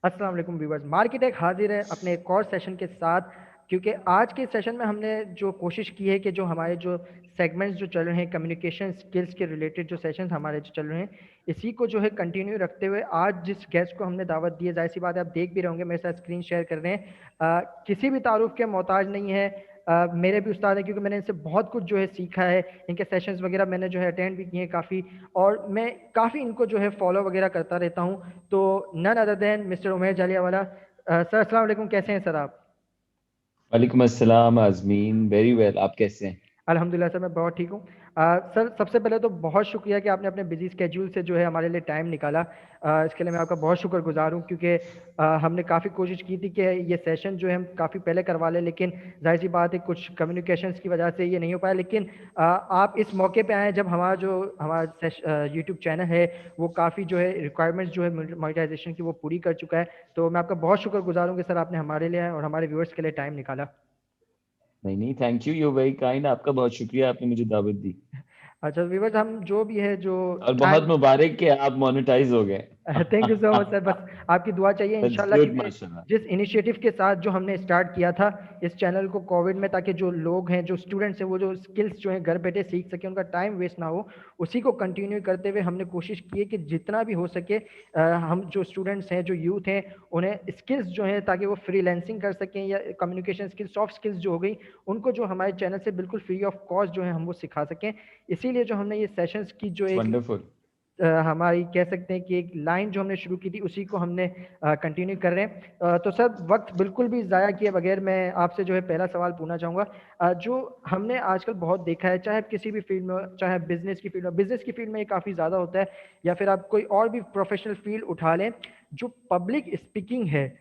अस्सलाम वालेकुम व्यूवर्स। मार्केटेक हाजिर है अपने एक और सेशन के साथ, क्योंकि आज के सेशन में हमने जो कोशिश की है कि जो हमारे जो सेगमेंट्स जो चल रहे हैं कम्युनिकेशन स्किल्स के रिलेटेड, जो सेशंस हमारे जो चल रहे हैं, इसी को जो है कंटिन्यू रखते हुए आज जिस गेस्ट को हमने दावत दी है, जाहिर सी बात है आप देख भी रहे होंगे, मेरे साथ स्क्रीन शेयर कर रहे हैं। किसी भी तारुफ के मोहताज नहीं है। मेरे भी उस्ताद हैं, क्योंकि मैंने इनसे बहुत कुछ जो है सीखा है। इनके सेशंस वगैरह मैंने जो है अटेंड भी किए हैं काफ़ी, और मैं काफ़ी इनको जो है फॉलो वगैरह करता रहता हूँ। तो नन अदर देन मिस्टर उमेर जालियावाला। सर अस्सलाम वालेकुम, कैसे हैं सर आप? वालेकुम अस्सलाम आजमीन, वेरी वेल। आप कैसे हैं? अल्हम्दुलिल्लाह सर, मैं बहुत ठीक हूँ। सर सबसे पहले तो बहुत शुक्रिया कि आपने अपने बिजी स्केड्यूल से जो है हमारे लिए टाइम निकाला। इसके लिए मैं आपका बहुत शुक्रगुजार हूँ, क्योंकि हमने काफ़ी कोशिश की थी कि ये सेशन जो है हम काफ़ी पहले करवा लें, लेकिन जाहिर सी बात है कुछ कम्युनिकेशंस की वजह से ये नहीं हो पाया। लेकिन आप इस मौके पे आए जब हमारा यूट्यूब चैनल है वो काफ़ी जो है रिक्वायरमेंट्स जो है मोनेटाइजेशन की वो पूरी कर चुका है। तो मैं आपका बहुत शुक्रगुजार हूँ कि सर आपने हमारे लिए और हमारे व्यूअर्स के लिए टाइम निकाला। नहीं नहीं, थैंक यू, वेरी काइंड। आपका बहुत शुक्रिया, आपने मुझे दावत दी। अच्छा व्यूअर्स, हम जो भी है जो और बहुत टाइम। मुबारक कि आप मोनेटाइज हो गए। Thank you so much sir, बस आपकी दुआ चाहिए दैट्स इंशाल्लाह, गुड, क्योंकि माशाल्लाह। जिस इनिशिएटिव के साथ जो हमने स्टार्ट किया था इस चैनल को कोविड में, ताकि जो लोग हैं जो स्टूडेंट्स हैं वो जो स्किल्स जो हैं घर बैठे सीख सकें, उनका टाइम वेस्ट ना हो, उसी को कंटिन्यू करते हुए हमने कोशिश की है कि जितना भी हो सके हम जो स्टूडेंट्स हैं जो यूथ हैं उन्हें स्किल्स जो हैं ताकि वो फ्रीलैंसिंग कर सकें, या कम्युनिकेशन स्किल्स सॉफ्ट स्किल्स जो हो गई उनको जो हमारे चैनल से बिल्कुल फ्री ऑफ कॉस्ट जो है हम वो सिखा सकें। इसीलिए जो हमने ये सेशंस की जो इट्स एक वंडरफुल। हमारी कह सकते हैं कि एक लाइन जो हमने शुरू की थी उसी को हमने कंटिन्यू कर रहे हैं। तो सर वक्त बिल्कुल भी ज़ाया किए बगैर मैं आपसे जो है पहला सवाल पूछना चाहूँगा। जो हमने आजकल बहुत देखा है, चाहे आप किसी भी फील्ड में हो, चाहे बिजनेस की फील्ड में, बिजनेस की फील्ड में ये काफ़ी ज़्यादा होता है, या फिर आप कोई और भी प्रोफेशनल फील्ड उठा लें, जो पब्लिक स्पीकिंग है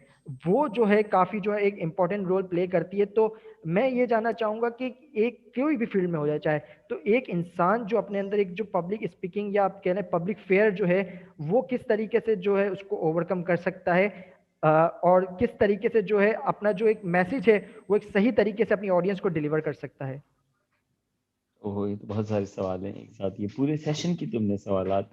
वो जो है काफ़ी जो है एक इम्पॉर्टेंट रोल प्ले करती है। तो मैं ये जानना चाहूँगा कि एक कोई भी फील्ड में हो जाए चाहे, तो एक इंसान जो अपने अंदर एक जो पब्लिक स्पीकिंग या आप कह रहे हैं पब्लिक फेयर जो है वो किस तरीके से जो है उसको ओवरकम कर सकता है, और किस तरीके से जो है अपना जो एक मैसेज है वो एक सही तरीके से अपनी ऑडियंस को डिलीवर कर सकता है। ओहो, ये तो बहुत सारे सवाल हैं एक साथ, ये पूरे सेशन की तुमने सवालात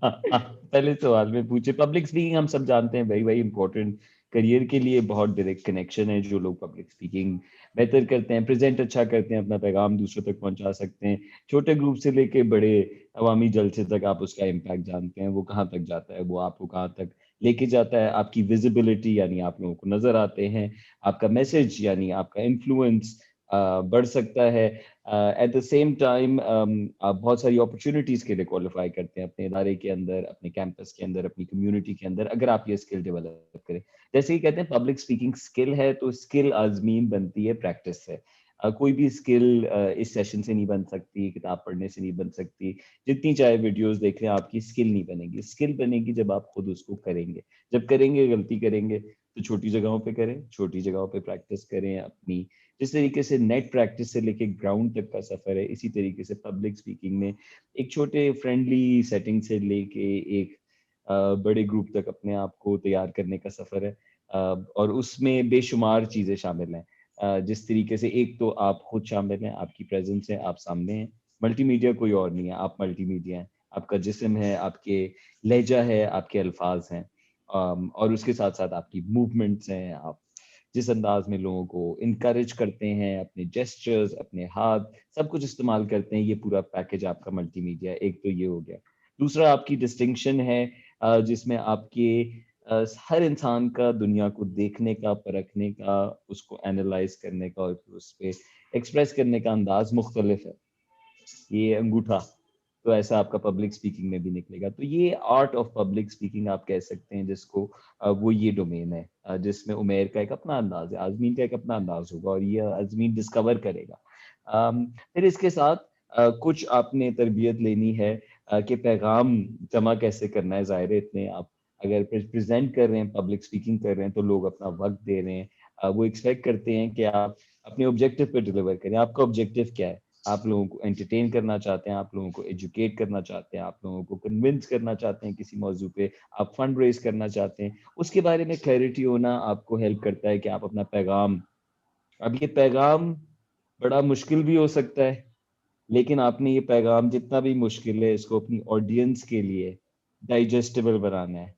पहले सवाल में पूछे। पब्लिक स्पीकिंग हम सब जानते हैं, वेरी वेरी इंपॉर्टेंट। करियर के लिए बहुत डायरेक्ट कनेक्शन है। जो लोग पब्लिक स्पीकिंग बेहतर करते हैं, प्रेजेंट अच्छा करते हैं, अपना पैगाम दूसरों तक पहुंचा सकते हैं। छोटे ग्रुप से लेके बड़े अवामी जलसे तक आप उसका इम्पैक्ट जानते हैं। वो कहाँ तक जाता है, वो आपको कहाँ तक लेके जाता है। आपकी विजिबिलिटी यानी आप लोगों को नजर आते हैं, आपका मैसेज यानी आपका इन्फ्लुएंस बढ़ सकता है। एट द सेम टाइम आप बहुत सारी अपॉर्चुनिटीज के लिए क्वालिफाई करते हैं अपने इदारे के अंदर, अपने कैंपस के अंदर, अपनी कम्युनिटी के अंदर, अगर आप ये स्किल डेवलप करें। जैसे कि कहते हैं पब्लिक स्पीकिंग स्किल है, तो स्किल आजमीन बनती है प्रैक्टिस से। कोई भी स्किल इस सेशन से नहीं बन सकती, किताब पढ़ने से नहीं बन सकती। जितनी चाहे वीडियोस देख लें, आपकी स्किल नहीं बनेगी। स्किल बनेगी जब आप खुद उसको करेंगे। जब करेंगे, गलती करेंगे तो छोटी जगहों पे करें, छोटी जगहों पे प्रैक्टिस करें अपनी। जिस तरीके से नेट प्रैक्टिस से लेके ग्राउंड तक का सफर है, इसी तरीके से पब्लिक स्पीकिंग में एक छोटे फ्रेंडली सेटिंग से लेके एक बड़े ग्रुप तक अपने आप को तैयार करने का सफर है। और उसमें बेशुमार चीजें शामिल हैं। जिस तरीके से एक तो आप खुद शामिल हैं, आपकी प्रेजेंस है, आप सामने हैं। मल्टीमीडिया कोई और नहीं है, आप मल्टीमीडिया हैं। आपका जिस्म है, आपके लहजा है, आपके अल्फाज हैं। और उसके साथ साथ आपकी मूवमेंट्स हैं। आप जिस अंदाज में लोगों को इनकरेज करते हैं, अपने जेस्चर्स, अपने हाथ, सब कुछ इस्तेमाल करते हैं, ये पूरा पैकेज आपका मल्टीमीडिया। एक तो ये हो गया। दूसरा आपकी डिस्टिंक्शन है, जिसमें आपके हर इंसान का दुनिया को देखने का, परखने का, उसको एनालाइज करने का और फिर उस पर एक्सप्रेस करने का अंदाज मुख्तलिफ है। ये अंगूठा, तो ऐसा आपका पब्लिक स्पीकिंग में भी निकलेगा। तो ये आर्ट ऑफ पब्लिक स्पीकिंग आप कह सकते हैं जिसको, वो ये डोमेन है जिसमें उमेर का एक अपना अंदाज है, आजमीन का एक अपना अंदाज होगा, और ये आजमीन डिस्कवर करेगा। फिर इसके साथ कुछ आपने तरबियत लेनी है कि पैगाम जमा कैसे करना है। ज़ाहिर है, इतने आप अगर प्रेजेंट कर रहे हैं, पब्लिक स्पीकिंग कर रहे हैं, तो लोग अपना वक्त दे रहे हैं। वो एक्सपेक्ट करते हैं कि आप अपने ऑब्जेक्टिव पे डिलीवर करें। आपका ऑब्जेक्टिव क्या है? आप लोगों को एंटरटेन करना चाहते हैं, आप लोगों को एजुकेट करना चाहते हैं, आप लोगों को कन्विंस करना चाहते हैं किसी मौजू पे, आप फंड रेज करना चाहते हैं। उसके बारे में क्लैरिटी होना आपको हेल्प करता है कि आप अपना पैगाम, अब ये पैगाम बड़ा मुश्किल भी हो सकता है, लेकिन आपने ये पैगाम जितना भी मुश्किल है, इसको अपनी ऑडियंस के लिए डाइजेस्टेबल बनाना है।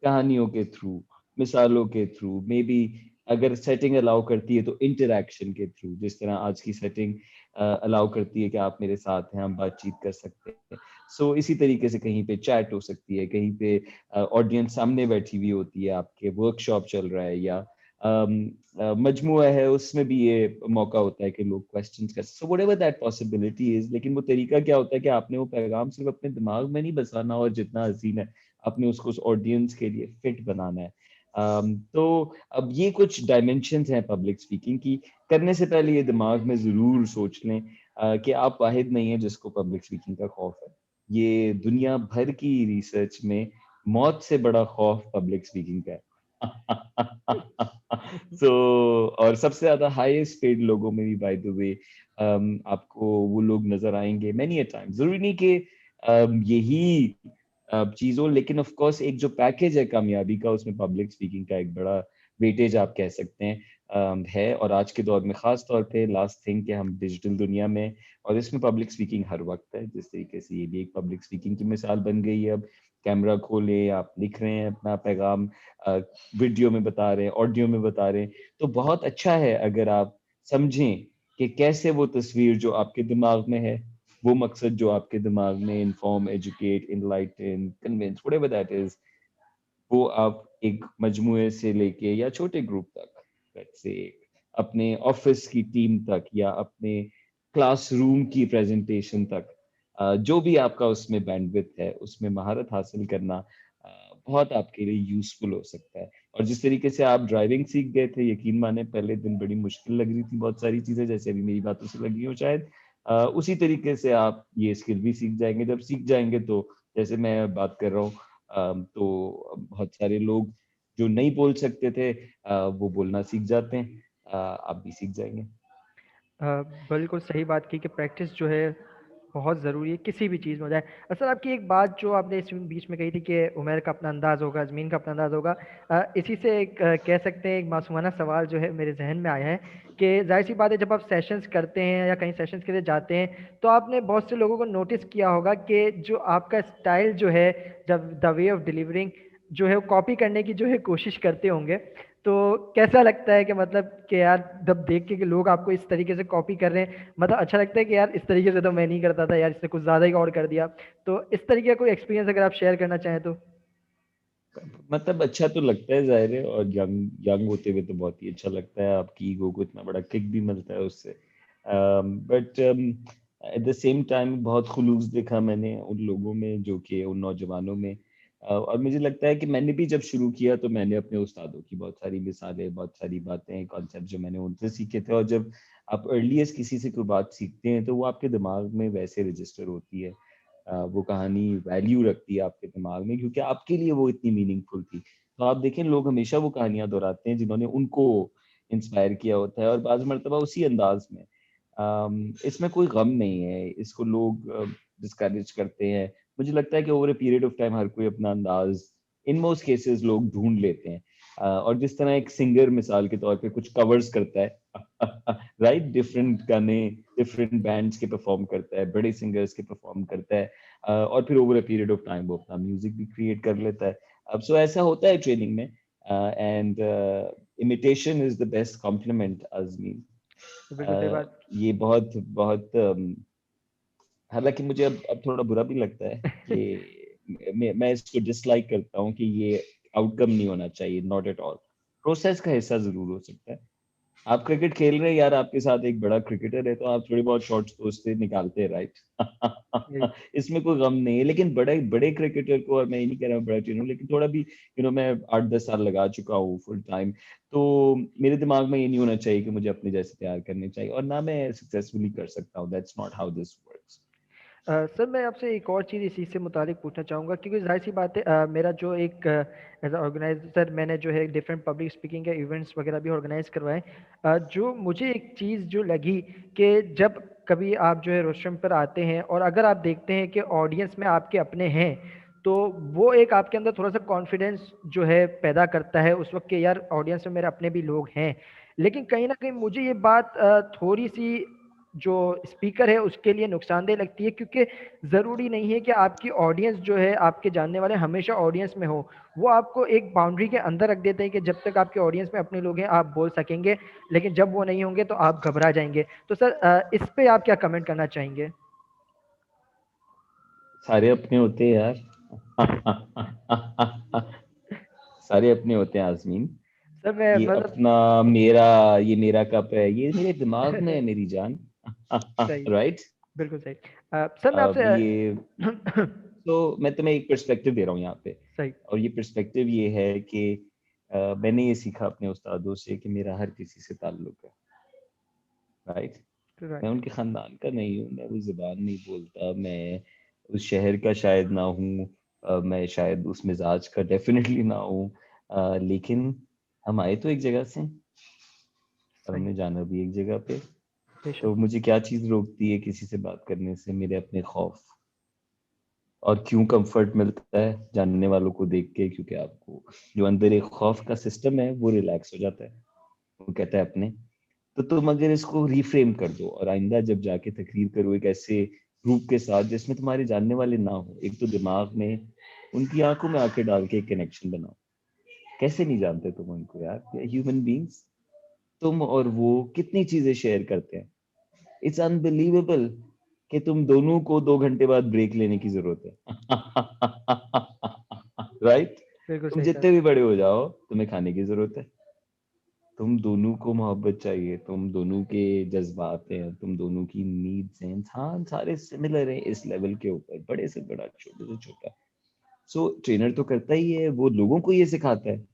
कहानियों के थ्रू, मिसालों के थ्रू, मे बी अगर सेटिंग अलाउ करती है तो इंटरैक्शन के थ्रू, जिस तरह आज की सेटिंग अलाउ करती है कि आप मेरे साथ हैं, हम बातचीत कर सकते हैं। सो इसी तरीके से कहीं पे चैट हो सकती है, कहीं पे ऑडियंस सामने बैठी हुई होती है, आपके वर्कशॉप चल रहा है या मजमुआ है, उसमें भी ये मौका होता है कि लोग क्वेश्चंस कर, so whatever that possibility is. लेकिन वो तरीका क्या होता है कि आपने वो पैगाम सिर्फ अपने दिमाग में नहीं बसाना और जितना हसीन है आपने उसको उस ऑडियंस के लिए फिट बनाना है। तो अब ये कुछ डायमेंशंस हैं पब्लिक स्पीकिंग की। करने से पहले ये दिमाग में जरूर सोच लें कि आप वाहिद नहीं है जिसको पब्लिक स्पीकिंग का खौफ है। ये दुनिया भर की रिसर्च में मौत से बड़ा खौफ पब्लिक स्पीकिंग का है। सो और सबसे ज्यादा हाईएस्ट पेड लोगों में भी बाय द वे आपको वो लोग नजर आएंगे मेनी अ टाइम। जरूरी नहीं कि यही चीजों, लेकिन ऑफ कोर्स एक जो पैकेज है कामयाबी का, उसमें पब्लिक स्पीकिंग का एक बड़ा वेटेज आप कह सकते हैं है। और आज के दौर में खास तौर पे लास्ट थिंग कि हम डिजिटल दुनिया में, और इसमें पब्लिक स्पीकिंग हर वक्त है। जिस तरीके से ये भी एक पब्लिक स्पीकिंग की मिसाल बन गई है। अब कैमरा खोले, आप लिख रहे हैं अपना पैगाम, वीडियो में बता रहे हैं, ऑडियो में बता रहे हैं, तो बहुत अच्छा है अगर आप समझें कि कैसे वो तस्वीर जो आपके दिमाग में है, वो मकसद जो आपके दिमाग में inform, educate, enlighten, convince, whatever that is, वो आप एक मजमुए से लेके या छोटे ग्रुप तक, लेट्स से अपने ऑफिस की टीम तक या अपने क्लासरूम की प्रेजेंटेशन तक, जो भी आपका उसमें बैंडविड्थ है, उसमें महारत हासिल करना बहुत आपके लिए यूजफुल हो सकता है। और जिस तरीके से आप ड्राइविंग सीख गए थे, यकीन माने पहले दिन बड़ी मुश्किल लग रही थी बहुत सारी चीजें, जैसे अभी मेरी बातों से लगी हो शायद, उसी तरीके से आप ये स्किल भी सीख जाएंगे। जब सीख जाएंगे तो जैसे मैं बात कर रहा हूँ, तो बहुत सारे लोग जो नहीं बोल सकते थे वो बोलना सीख जाते हैं। आप भी सीख जाएंगे। बिल्कुल सही बात की कि प्रैक्टिस जो है बहुत ज़रूरी है किसी भी चीज़ में हो जाए। असल आपकी एक बात जो आपने इस बीच में कही थी कि उमर का अपना अंदाज़ होगा, ज़मीन का अपना अंदाज़ होगा। इसी से एक कह सकते हैं एक मासूमाना सवाल जो है मेरे जहन में आया है कि ज़ाहिर सी बात है, जब आप सेशंस करते हैं या कहीं सेशंस के लिए जाते हैं तो आपने बहुत से लोगों को नोटिस किया होगा कि जो आपका स्टाइल जो है, जब द वे ऑफ डिलीवरिंग जो है वो कॉपी करने की जो है कोशिश करते होंगे। तो कैसा लगता है कि मतलब कि यार जब देख के कि लोग आपको इस तरीके से कॉपी कर रहे हैं, मतलब अच्छा लगता है कि यार इस तरीके से तो मैं नहीं करता था, यार इसने कुछ ज़्यादा ही और कर दिया। तो इस तरीके का कोई एक्सपीरियंस अगर आप शेयर करना चाहें तो। मतलब अच्छा तो लगता है जाहिर है, और यंग यंग होते हुए तो बहुत ही अच्छा लगता है, आपकी ईगो को इतना बड़ा किक भी मिलता है उससे। But at the same time बहुत खुलूस देखा मैंने उन लोगों में, जो कि उन नौजवानों में। और मुझे लगता है कि मैंने भी जब शुरू किया तो मैंने अपने उस्तादों की बहुत सारी मिसालें, बहुत सारी बातें, कॉन्सेप्ट जो मैंने उनसे सीखे थे। और जब आप अर्लीस्ट किसी से कोई बात सीखते हैं तो वो आपके दिमाग में वैसे रजिस्टर होती है, वो कहानी वैल्यू रखती है आपके दिमाग में, क्योंकि आपके लिए वो इतनी मीनिंगफुल थी। तो आप देखें, लोग हमेशा वो कहानियां दोहराते हैं जिन्होंने उनको इंस्पायर किया होता है, और बाज मर्तबा उसी अंदाज में। इसमें कोई गम नहीं है, इसको लोग डिस्करेज करते हैं। मुझे लगता है कि over a period of time हर कोई अपना अंदाज इन मोस्ट केसेस लोग ढूंढ लेते हैं। और जिस तरह एक सिंगर मिसाल के तौर पे कुछ कवर्स करता है राइट, डिफरेंट गाने डिफरेंट बैंड्स के परफॉर्म करता है, बड़े सिंगर्स के परफॉर्म करता है, और फिर over a period of time वो अपना म्यूजिक भी क्रिएट कर लेता है। अब सो ऐसा होता है ट्रेनिंग में, and imitation is the best compliment Azmi. तो बिल्कुल सही बात। ये बहुत बहुत हालांकि मुझे अब थोड़ा बुरा भी लगता है कि मैं इसको डिसलाइक करता हूँ कि ये आउटकम नहीं होना चाहिए, नॉट एट ऑल। प्रोसेस का हिस्सा जरूर हो सकता है। आप क्रिकेट खेल रहे हैं यार, आपके साथ एक बड़ा क्रिकेटर है, तो आप थोड़ी बहुत शॉट्स तो उससे निकालते हैं, जी। राइट? इसमें कोई गम नहीं है। लेकिन बड़े बड़े क्रिकेटर को, और मैं ये नहीं कह रहा हूँ बड़ा ट्रेनर हूँ, लेकिन थोड़ा भी मैं 8-10 साल लगा चुका हूँ फुल टाइम, तो मेरे दिमाग में ये नहीं होना चाहिए कि मुझे अपने जैसे तैयार करने चाहिए, और ना मैं सक्सेसफुली कर सकता हूँ। That's not how this works. Sir मैं आपसे एक और चीज़ इसी से मुतालिक पूछना चाहूँगा, क्योंकि जाहिर सी बात है मेरा जो एक एज ऑर्गेनाइजर मैंने जो है डिफरेंट पब्लिक स्पीकिंग के इवेंट्स वगैरह भी ऑर्गेनाइज करवाए। जो मुझे एक चीज़ जो लगी कि जब कभी आप जो है रोस्ट्रम पर आते हैं और अगर आप देखते हैं कि ऑडियंस में आपके अपने हैं, तो वो एक आपके अंदर थोड़ा सा कॉन्फिडेंस जो है पैदा करता है उस वक्त कि यार ऑडियंस में मेरे अपने भी लोग हैं। लेकिन कहीं ना कहीं मुझे ये बात थोड़ी सी जो स्पीकर है उसके लिए नुकसानदेह लगती है, क्योंकि ज़रूरी नहीं है कि आपकी ऑडियंस जो है, आपके जानने वाले हमेशा ऑडियंस में हो। वो आपको एक बाउंड्री के अंदर रख देते हैं कि जब तक आपके ऑडियंस में अपने लोग हैं आप बोल सकेंगे, लेकिन जब वो नहीं होंगे तो आप घबरा जाएंगे। तो सर इस पे आप क्या कमेंट करना चाहेंगे? सारे अपने होते हैं यार। सारे अपने होते हैं आजमीन। सर मैं ये मतलब अपना, मेरा, ये मेरा कप है, ये मेरे दिमाग में है मेरी जान। सही, राइट। बिल्कुल सही। सर मैं अब आपसे ये, तो मैं तुम्हें एक पर्सपेक्टिव दे रहा हूँ यहाँ पे। सही, और ये पर्सपेक्टिव ये है कि मैंने ये सीखा अपने उस्तादों से कि मेरा हर किसी से ताल्लुक है। राइट। मैं राइट, उनके खानदान का नहीं हूँ, मैं वो जुबान नहीं बोलता, मैं उस शहर का शायद ना हूँ, मैं शायद उस मिजाज का डेफिनेटली ना हूँ, लेकिन हम आए तो एक जगह से हैं, और सही, हमने जाना भी एक जगह पे। बेशक, तो मुझे क्या चीज़ रोकती है किसी से बात करने से? मेरे अपने खौफ। और क्यों कंफर्ट मिलता है जानने वालों को देख के? क्योंकि आपको जो अंदर एक खौफ का सिस्टम है वो रिलैक्स हो जाता है। वो कहता है अपने, तो तुम अगर इसको रिफ्रेम कर दो और आइंदा जब जाके तकरीर करो एक ऐसे ग्रुप के साथ जिसमें तुम्हारे जानने वाले ना हो, एक तो दिमाग में उनकी आंखों में आंखें डाल के एक कनेक्शन बनाओ। कैसे नहीं जानते तुम उनको यार, ह्यूमन बींग्स। तुम और वो कितनी चीजें शेयर करते हैं। इट्स अनबिलीवेबल कि तुम दोनों को 2 घंटे बाद ब्रेक लेने की जरूरत है। राइट। बिल्कुल तुम सही सर, जितने भी बड़े हो जाओ, तुम्हें खाने की जरूरत है। तुम दोनों को मोहब्बत चाहिए, तुम दोनों के जज्बात हैं, तुम दोनों की नीड्स हैं। इंसान सारे सिमिलर हैं इस लेवल के ऊपर, बड़े से बड़ा, छोटे से छोटा। सो ट्रेनर तो करता ही है, वो लोगों को ये सिखाता है।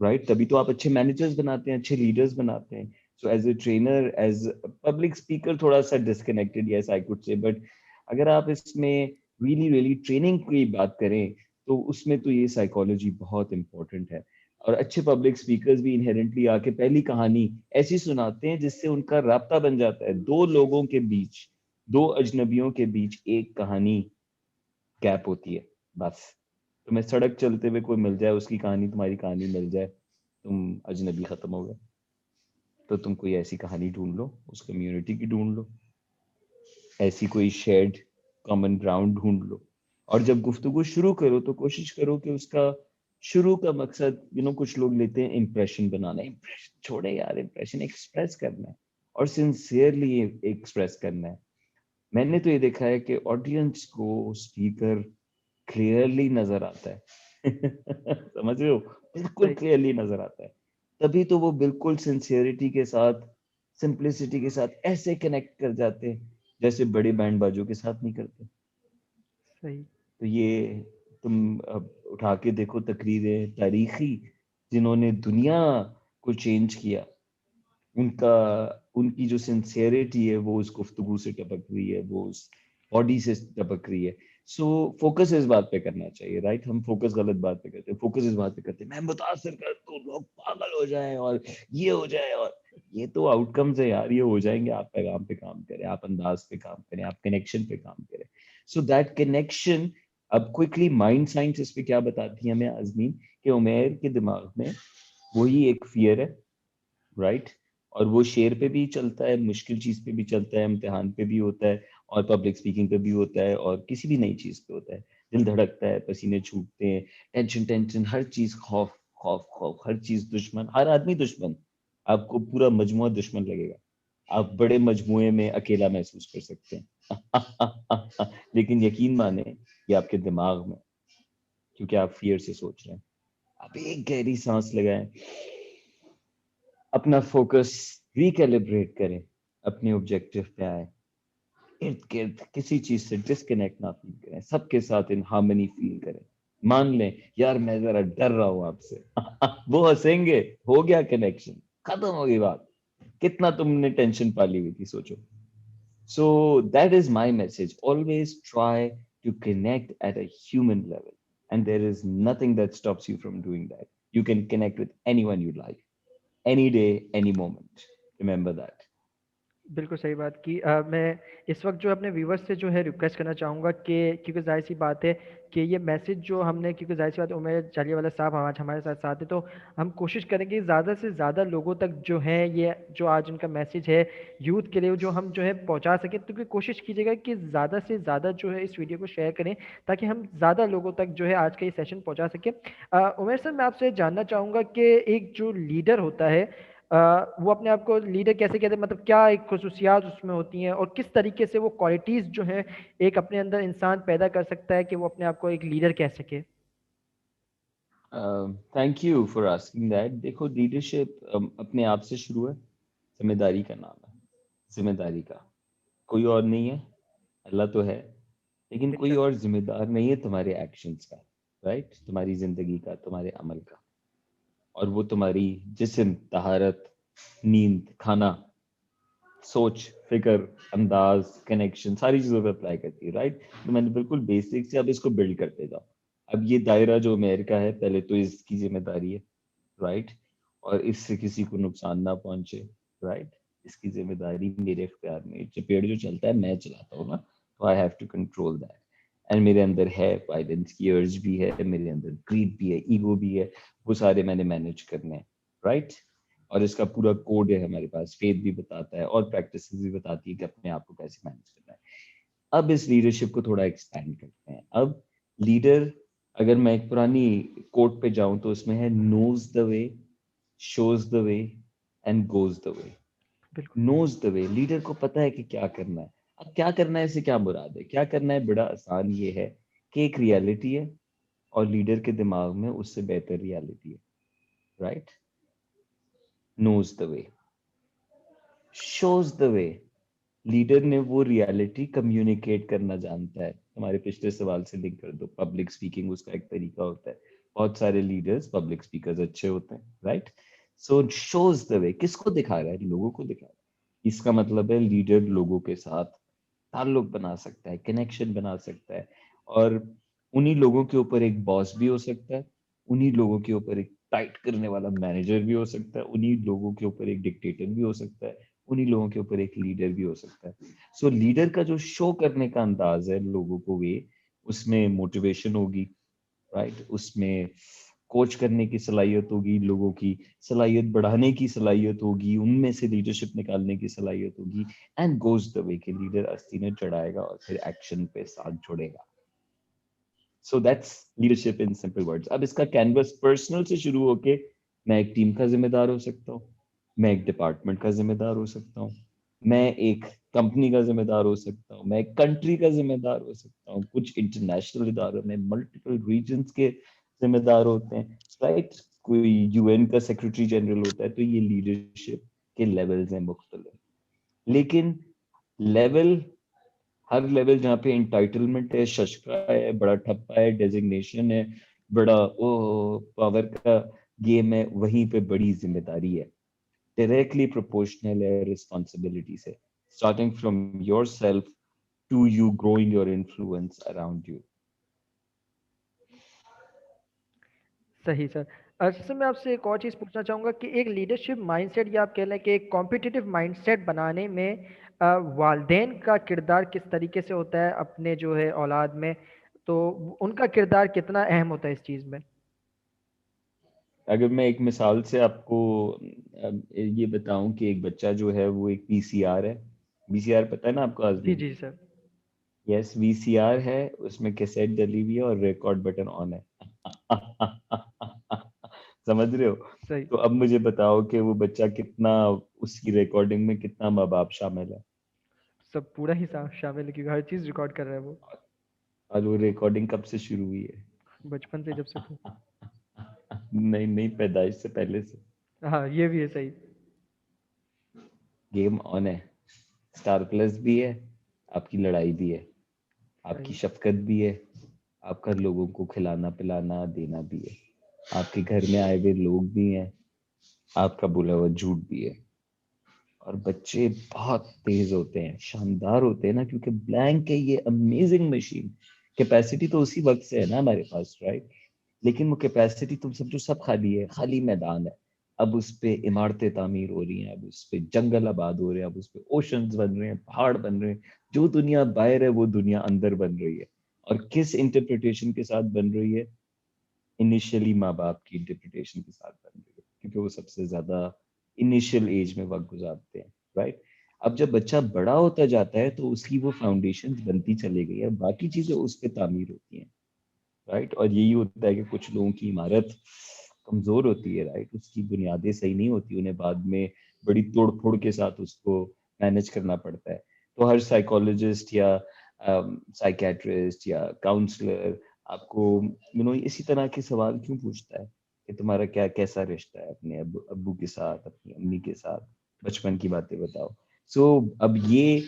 राइट। तभी तो आप अच्छे मैनेजर्स बनाते हैं, अच्छे लीडर्स बनाते हैं। So as a trainer, as public speaker, थोड़ा सा disconnected, yes I could say, but अगर आप इसमें रियली रियली ट्रेनिंग की बात करें तो उसमें तो ये साइकोलॉजी बहुत इंपॉर्टेंट है। और अच्छे पब्लिक स्पीकर्स भी इनहेरेंटली आके पहली कहानी ऐसी सुनाते हैं जिससे उनका राब्ता बन जाता है दो लोगों के बीच, दो अजनबियों के बीच एक कहानी गैप होती है। बस तुम्हें सड़क चलते हुए कोई मिल जाए, उसकी कहानी तुम्हारी कहानी मिल जाए, तुम अजनबी खत्म हो गए। तो तुम कोई ऐसी कहानी ढूंढ लो, उस कम्युनिटी की ढूंढ लो, ऐसी कोई शेयर्ड कॉमन ग्राउंड ढूंढ लो। और जब गुफ्तगू शुरू करो तो कोशिश करो कि उसका शुरू का मकसद, कुछ लोग लेते हैं इम्प्रेशन बनाना। इम्प्रेशन छोड़े यार, इम्प्रेशन एक्सप्रेस करना है, और सिंसियरली एक्सप्रेस करना है। मैंने तो ये देखा है कि ऑडियंस को स्पीकर क्लियरली नजर आता है। समझ रहे हो? बिल्कुल सही, क्लियरली नजर आता है। तभी तो वो बिल्कुल सिंसियरिटी के साथ, सिंप्लिसिटी के साथ ऐसे कनेक्ट कर जाते हैं जैसे बड़े बैंड बाजों के साथ नहीं करते। सही, तो ये तुम अब उठा के देखो तकरीरें तारीखी जिन्होंने दुनिया को चेंज किया, उनका, उनकी जो सिंसियरिटी है वो उस गुफ्तगू से टपक रही है, वो उस बॉडी से टपक रही है। सो फोकस इस बात पे करना चाहिए। राइट। हम फोकस गलत बात पे करते हैं, फोकस इस बात पे करते हैं मैं मुतासिर कर दूं, लोग पागल हो जाएं और ये हो जाए, और ये तो आउटकम्स है यार, ये हो जाएंगे। आप पैगाम पे काम करें, आप अंदाज पे काम करें, आप कनेक्शन पे काम करें। So that connection. अब क्विकली माइंड साइंस इस पे क्या बताती है हमें आजमीन, कि उमेर के दिमाग में वही एक फियर है। राइट। और वो शेर पे भी चलता है, मुश्किल चीज पे भी चलता है, इम्तिहान पे भी होता है, और पब्लिक स्पीकिंग पे भी होता है, और किसी भी नई चीज पे होता है। दिल धड़कता है, पसीने छूटते हैं, टेंशन टेंशन, हर चीज खौफ खौफ खौफ, हर चीज दुश्मन, हर आदमी दुश्मन। आपको पूरा मजमुआ दुश्मन लगेगा। आप बड़े मजमुए में अकेला महसूस कर सकते हैं। लेकिन यकीन माने ये आपके दिमाग में, क्योंकि आप फियर से सोच रहे हैं। आप एक गहरी सांस लगाएं, अपना फोकस रिकैलिब्रेट करें, अपने ऑब्जेक्टिव पे आए, इर्द गिर्द किसी चीज से डिस्कनेक्ट ना फील करें, सबके साथ इन हार्मनी फील करें। मान लें यार मैं जरा डर रहा हूं आपसे। वो हंसेंगे, हो गया कनेक्शन, खत्म हो गई बात। कितना तुमने टेंशन पाली हुई थी सोचो। So that is my message. Always try to connect at a human level. And there is nothing that stops you from doing that. You can connect with anyone you like, any day, any moment. Remember that. बिल्कुल सही बात की। मैं इस वक्त जो अपने viewers से जो है रिक्वेस्ट करना चाहूँगा कि क्योंकि जाहिर सी बात है कि ये मैसेज जो हमने, क्योंकि जाहिर सी बात है उमेर चालीवाला साहब आज हमारे साथ साथ है, तो हम कोशिश करेंगे ज़्यादा से ज़्यादा लोगों तक जो है ये जो आज उनका मैसेज है यूथ के लिए जो हम जो है पहुँचा सकें। तो कोशिश कीजिएगा कि ज़्यादा से ज़्यादा जो है इस वीडियो को शेयर करें ताकि हम ज़्यादा लोगों तक जो है आज का ये सेशन पहुँचा सकें। उमेर सर, मैं आपसे जानना चाहूँगा कि एक जो लीडर होता है वो अपने आप को लीडर कैसे कहते हैं, मतलब क्या एक खसूसियात उसमें होती हैं और किस तरीके से वो क्वालिटीज़ जो हैं एक अपने अंदर इंसान पैदा कर सकता है कि वो अपने आप को एक लीडर कह सके। Thank you for asking that. देखो, लीडरशिप अपने आप से शुरू है। जिम्मेदारी का नाम है, जिम्मेदारी का। कोई और नहीं है, अल्लाह तो है, लेकिन कोई बेशक। और जिम्मेदार नहीं है तुम्हारे एक्शंस का, राइट? तुम्हारी जिंदगी का, तुम्हारे अमल का। और वो तुम्हारी जिस्म, तहारत, नींद, खाना, सोच, फिक्र, अंदाज, कनेक्शन, सारी चीजों पे अप्लाई करती है, राइट? तो मैंने बिल्कुल बेसिक से अब इसको बिल्ड करते जाओ। अब ये दायरा जो मेयर का है, पहले तो इसकी जिम्मेदारी है, राइट? और इससे किसी को नुकसान ना पहुंचे, राइट? इसकी जिम्मेदारी मेरे इख्तियार में। चपेट जो चलता है मैं चलाता हूँ ना, तो I have to control that. And मेरे अंदर है वायलेंस की अर्ज भी है, मेरे अंदर ग्रीड भी है, ईगो भी है, वो सारे मैंने मैनेज करने हैं, राइट? और इसका पूरा कोड है हमारे पास, फेथ भी बताता है और प्रैक्टिस भी बताती है कि अपने आप को कैसे मैनेज करना है। अब इस लीडरशिप को थोड़ा एक्सपैंड करते हैं। अब लीडर, अगर मैं एक पुरानी कोट पे जाऊं तो उसमें है, knows the way, shows the way and goes the way. बिल्कुल। नोज द वे, लीडर को पता है कि क्या करना है। अब क्या करना है, इससे क्या मुराद है? क्या करना है बड़ा आसान ये है कि एक रियलिटी है और लीडर के दिमाग में उससे बेहतर रियलिटी है, right? Knows the way, shows the way, leader ने वो रियलिटी कम्युनिकेट करना जानता है। हमारे पिछले सवाल से लिंक कर दो, पब्लिक स्पीकिंग उसका एक तरीका होता है। बहुत सारे लीडर्स पब्लिक स्पीकर्स अच्छे होते हैं, राइट? सो शोज द वे, किसको दिखा रहा है? लोगों को दिखा रहा है। इसका मतलब है लीडर लोगों के साथ ताल्लुक बना सकता है, कनेक्शन बना सकता है, और उन्हीं लोगों के ऊपर एक बॉस भी हो सकता है, उन्हीं लोगों के ऊपर एक टाइट करने वाला मैनेजर भी हो सकता है, उन्हीं लोगों के ऊपर एक डिक्टेटर भी हो सकता है, उन्हीं लोगों के ऊपर एक लीडर भी हो सकता है। सो लीडर का जो शो करने का अंदाज है लोगों को, वे उसमें मोटिवेशन होगी, राइट? उसमें कोच करने की सलाहियत होगी, लोगों की सलाहियत बढ़ाने की सलाहियत होगी, उनमें से लीडरशिप निकालने की सलाहियत होगी। एंड गोज द वे के लीडर अस्थि में चढ़ाएगा और फिर एक्शन पे साथ जुड़ेगा। So that's leadership in simple words. अब इसका कैनवस पर्सनल से शुरू होके मैं एक टीम का जिम्मेदार हो सकता हूँ, मैं एक डिपार्टमेंट का जिम्मेदार हो सकता हूँ, मैं एक कंपनी का जिम्मेदार हो सकता हूँ, मैं एक कंट्री का जिम्मेदार हो सकता हूँ। कुछ इंटरनेशनल इदारों में मल्टीपल रीजन्स के जिम्मेदार होते हैं, राइट? कोई यूएन का सेक्रेटरी जनरल होता है। तो ये लीडरशिप के लेवल्स हैं मुख्तलिफ। लेकिन लेवल, हर लेवल जहाँ पे इंटाइटलमेंट है, शशका है, बड़ा ठप्पा है, डेजिग्नेशन है, बड़ा ओ पावर का गेम है, वहीं पे बड़ी जिम्मेदारी है, डायरेक्टली प्रोपोर्शनल है रिस्पॉन्सिबिलिटी से, starting from your self to you growing your influence around you. सही सर। सर, मैं आपसे एक और चीज़ पूछना चाहूँगा कि एक लीडरशिप माइंडसेट या आप कह लें कि एक कॉम्पिटिटिव माइंडसेट बनाने में वालदेन का किरदार किस तरीके से होता है अपने जो है औलाद में, तो उनका किरदार कितना अहम होता है इस चीज़ में? अगर मैं एक मिसाल से आपको ये बताऊं कि एक बच्चा जो है वो एक वीसीआर है। वीसीआर पता है ना आपको जी आजमीन? जी सर। यस, वीसीआर है, उसमें कैसेट डली हुई है और रिकॉर्ड बटन ऑन है। समझ रहे हो? सही। तो अब मुझे बताओ कि वो बच्चा कितना, उसकी रिकॉर्डिंग में कितना माँ बाप शामिल है? सब पूरा ही शामिल है क्योंकि हर चीज़ रिकॉर्ड कर रहा है वो। और वो रिकॉर्डिंग कब से शुरू हुई है? बचपन से जब से थे। नहीं नहीं, पैदाइश से पहले से। हाँ, ये भी है सही। गेम ऑन है, स्टार प्लस भी है, आपकी लड़ाई भी है, आपकी सही। शफकत भी है, आपका लोगों को खिलाना पिलाना देना भी है, आपके घर में आए हुए लोग भी हैं, आपका बोला हुआ झूठ भी है। और बच्चे बहुत तेज होते हैं, शानदार होते हैं ना, क्योंकि ब्लैंक है ये अमेजिंग मशीन। कैपेसिटी तो उसी वक्त से है ना हमारे पास, राइट? लेकिन वो कैपेसिटी तुम समझो सब खाली है, खाली मैदान है। अब उस पे इमारतें तामीर हो रही हैं, अब उस पे जंगल आबाद हो रहे हैं, अब उस पे ओशंस बन रहे हैं, पहाड़ बन रहे हैं। जो दुनिया बाहर है वो दुनिया अंदर बन रही है। और किस इंटरप्रिटेशन के साथ बन रही है? इनिशियली माँ बाप की इंटरप्रिटेशन के साथ बन रही है, क्योंकि वो सबसे ज्यादा इनिशियल एज में वक्त गुजारते हैं, राइट? अब जब बच्चा बड़ा होता जाता है तो उसकी वो फाउंडेशन बनती चली गई है, बाकी चीजें उस पर तामीर होती हैं, राइट? और यही होता है कि कुछ लोगों की इमारत कमजोर होती है, राइट? उसकी बुनियादें सही नहीं होती, उन्हें बाद में बड़ी तोड़ फोड़ के साथ उसको मैनेज करना पड़ता है। तो हर साइकोलॉजिस्ट या साइकेट्रिस्ट या काउंसलर आपको इसी तरह के सवाल क्यों पूछता है कि तुम्हारा क्या कैसा रिश्ता है अपने अब्बू के साथ, अपनी अम्मी के साथ, बचपन की बातें बताओ। अब ये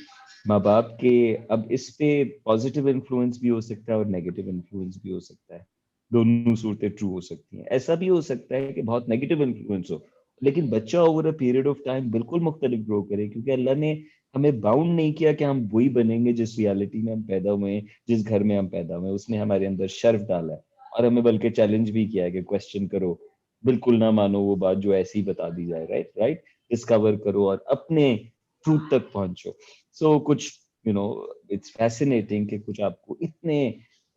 माँ बाप के, अब इस पे पॉजिटिव इन्फ्लुएंस भी हो सकता है और नेगेटिव इन्फ्लुएंस भी हो सकता है। दोनों सूरतें ट्रू हो सकती हैं। ऐसा भी हो सकता है कि बहुत नेगेटिव इन्फ्लुएंस हो, लेकिन बच्चा over a period of time बिल्कुल मुख्तलिफ ग्रो करे, क्योंकि अल्लाह ने हमें बाउंड नहीं किया कि हम वही बनेंगे जिस रियलिटी में हम पैदा हुए हैं, जिस घर में हम पैदा हुए हैं। उसने हमारे अंदर शर्फ डाला है और हमें बल्कि चैलेंज भी किया है कि क्वेश्चन करो, बिल्कुल ना मानो वो बात जो ऐसी बता दी जाए, राइट राइट। डिस्कवर करो और अपने ट्रूथ तक पहुंचो। कुछ इट्स फैसिनेटिंग कि कुछ आपको इतने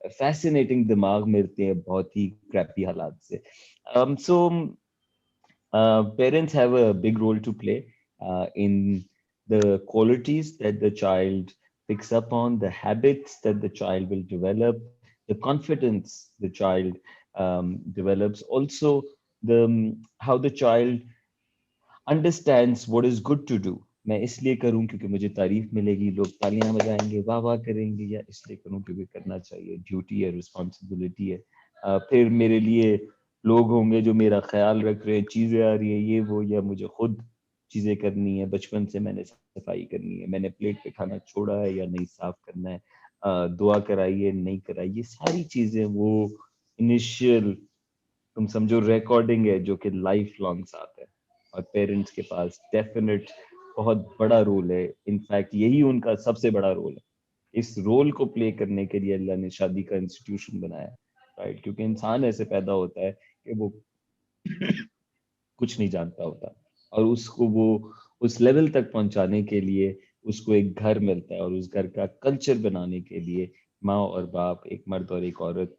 फैसिनेटिंग दिमाग मिलते हैं बहुत ही क्रैपी हालात से। सो parents have a big role to play in the qualities that the child picks up on, the habits that the child will develop, the confidence the child develops, also how the child understands what is good to do. मैं इसलिए करूं क्योंकि मुझे तारीफ मिलेगी, लोग तालियां बजाएंगे, वाह वाह करेंगे, या इसलिए करूं क्योंकि करना चाहिए, ड्यूटी है, रिस्पॉन्सिबिलिटी है। फिर मेरे लिए लोग होंगे जो मेरा ख्याल रख रहे हैं, चीजें आ रही है ये वो, या मुझे खुद चीजें करनी है, बचपन से मैंने सफाई करनी है, मैंने प्लेट पे खाना छोड़ा है या नहीं साफ करना है, दुआ कराई है नहीं कराई, ये सारी चीजें वो इनिशियल, तुम समझो, रिकॉर्डिंग है जो कि लाइफ लॉन्ग साथ है। और पेरेंट्स के पास डेफिनेट बहुत बड़ा रोल है, इनफैक्ट यही उनका सबसे बड़ा रोल है। इस रोल को प्ले करने के लिए अल्लाह ने शादी का इंस्टीट्यूशन बनाया, राइट? क्योंकि इंसान ऐसे पैदा होता है कि वो कुछ नहीं जानता होता, और उसको वो उस लेवल तक पहुंचाने के लिए उसको एक घर मिलता है, और उस घर का कल्चर बनाने के लिए माँ और बाप, एक मर्द और एक औरत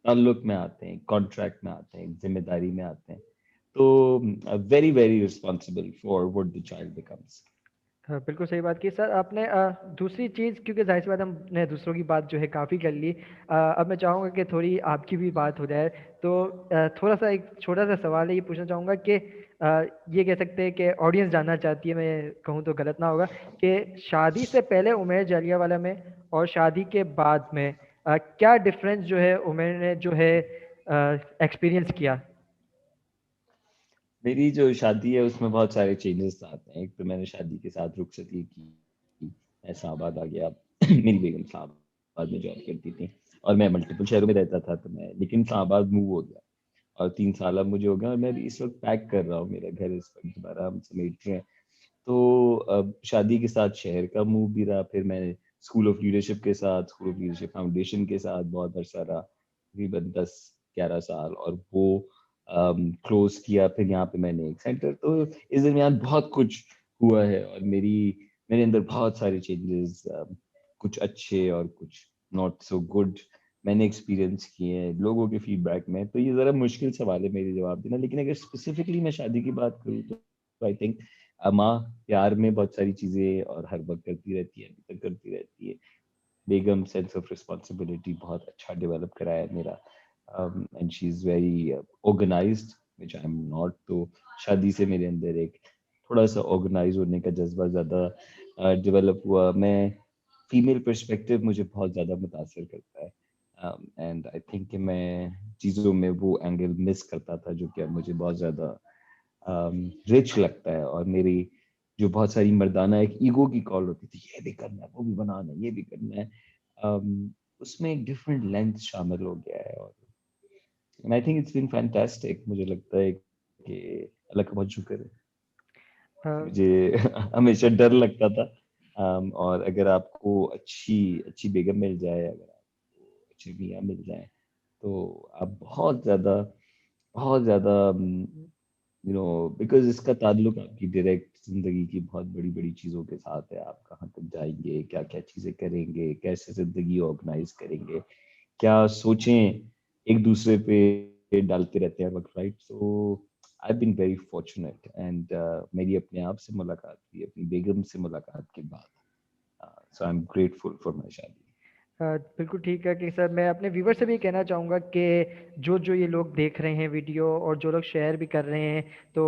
ताल्लुक में आते हैं, कॉन्ट्रैक्ट में आते हैं, जिम्मेदारी में आते हैं। तो very very responsible for what the child becomes. हाँ, बिल्कुल सही बात की सर आपने। दूसरी चीज़, क्योंकि जाहिर सी बात हमने दूसरों की बात जो है काफ़ी कर ली, अब मैं चाहूँगा कि थोड़ी आपकी भी बात हो जाए। तो थोड़ा सा एक छोटा सा सवाल है, ये पूछना चाहूँगा कि ये कह सकते हैं कि ऑडियंस जानना चाहती है, मैं कहूँ तो गलत ना होगा, कि शादी से पहले उमैर जालियावाला में और शादी के बाद में क्या डिफरेंस जो है उमैर ने जो है एक्सपीरियंस किया? मेरी जो शादी है उसमें बहुत सारे चेंजेस आते हैं। एक तो मैंने शादी के साथ रुखसती की, मैं इस्लामाबाद आ गया। मेरी बेगम इस्लामाबाद में जॉब करती थी और मैं मल्टीपल शहरों में रहता था, तो मैं लेकिन इस्लामाबाद मूव हो गया और 3 साल अब मुझे हो गया, और मैं इस वक्त पैक कर रहा हूँ मेरा घर, इस वक्त दोबारा हम समेट रहे हैं। तो अब शादी के साथ शहर का मूव भी रहा, फिर मैंने स्कूल ऑफ लीडरशिप के साथ, स्कूल ऑफ लीडरशिप फाउंडेशन के साथ बहुत अरसा रहा, तकरीबन 10-11 साल, और वो क्लोज किया। फिर यहाँ पे मैंने एक सेंटर, तो इस दरमियान बहुत कुछ हुआ है, और मेरे अंदर बहुत सारे चेंजेस, कुछ अच्छे और कुछ नॉट सो गुड, मैंने एक्सपीरियंस किए हैं लोगों के फीडबैक में। तो ये जरा मुश्किल सवाल है मेरे जवाब देना, लेकिन अगर स्पेसिफिकली मैं शादी की बात करूँ तो आई थिंक माँ प्यार में बहुत सारी चीजें और हर वक्त करती रहती है, अभी तक करती रहती है। बेगम सेंस ऑफ रिस्पॉन्सिबिलिटी बहुत अच्छा डेवलप कराया है मेरा, and she is very organized, which I am not. तो शादी से मेरे अंदर एक थोड़ा सा ऑर्गेनाइज होने का जज्बा ज्यादा डेवलप हुआ। मैं फीमेल पर्सपेक्टिव मुझे बहुत ज्यादा मुतासर करता है, एंड आई थिंक कि मैं चीज़ों में वो एंगल मिस करता था जो कि अब मुझे बहुत ज़्यादा रिच लगता है। और मेरी जो बहुत सारी मर्दाना एक ईगो की कॉल होती थी, ये भी करना है, वो भी बनाना है, ये भी करना है, उसमें एक डिफरेंट लेंथ शामिल हो गया है। और I think it's been fantastic. मुझे लगता है कि अल्लाह का बहुत शुक्र है। अ, मुझे हमेशा डर लगता था, और अगर आपको अच्छी अच्छी बेगम मिल जाए, अगर आपको अच्छे मियाँ मिल जाए, तो आप बहुत ज्यादा बिकॉज इसका ताल्लुक आपकी डायरेक्ट जिंदगी की बहुत बड़ी बड़ी चीजों के साथ है। आप कहाँ तक जाएंगे, क्या क्या चीजें करेंगे, कैसे जिंदगी ऑर्गेनाइज करेंगे, क्या सोचें एक दूसरे पे डालते रहते हैं वक्त, right? So I been very fortunate and मेरी अपने आप से मुलाकात हुई अपनी बेगम से मुलाकात के बाद। So I am grateful for my शादी। बिल्कुल ठीक है कि सर मैं अपने व्यूवर से भी कहना चाहूँगा कि जो जो ये लोग देख रहे हैं वीडियो और जो लोग शेयर भी कर रहे हैं, तो